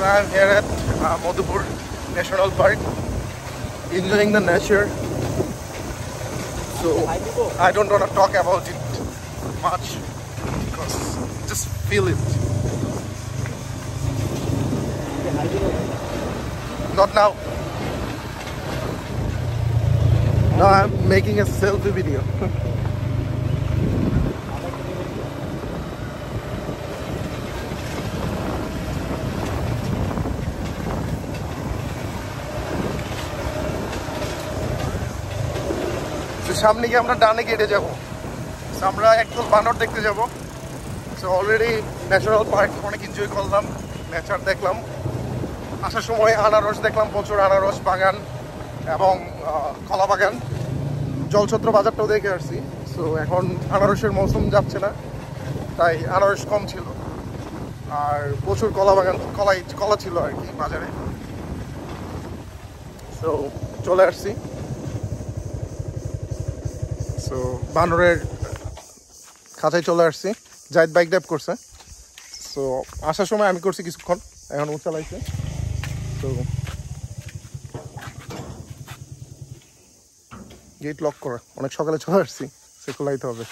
I'm here at Madhupur National Park, enjoying the nature. So I don't want to talk about it much because just feel it. Not now. Now I'm making a selfie video. সামনে গিয়ে আমরা ডানে কেটে যাব, আমরা একদম বানর দেখতে যাব। সো অলরেডি ন্যাচারাল পার্ক অনেক এনজয় করলাম, নেচার দেখলাম। আসার সময় আনারস দেখলাম, প্রচুর আনারস বাগান এবং কলা বাগান। জলছত্র বাজারটাও দেখে আসছি। সো এখন আনারসের মৌসুম যাচ্ছে না, তাই আনারস কম ছিল, আর প্রচুর কলা বাগান, কলা ছিল আর কি বাজারে। সো চলে আসছি। তো বানরের খাঁচায় চলে আসছি। জাহিদ বাইক ড্রাইভ করছে। সো আসার সময় আমি করছি কিছুক্ষণ, এখন ও চালাইছে। তো গেট লক করা, অনেক সকালে চলে আসছি, সে খোলাইতে হবে।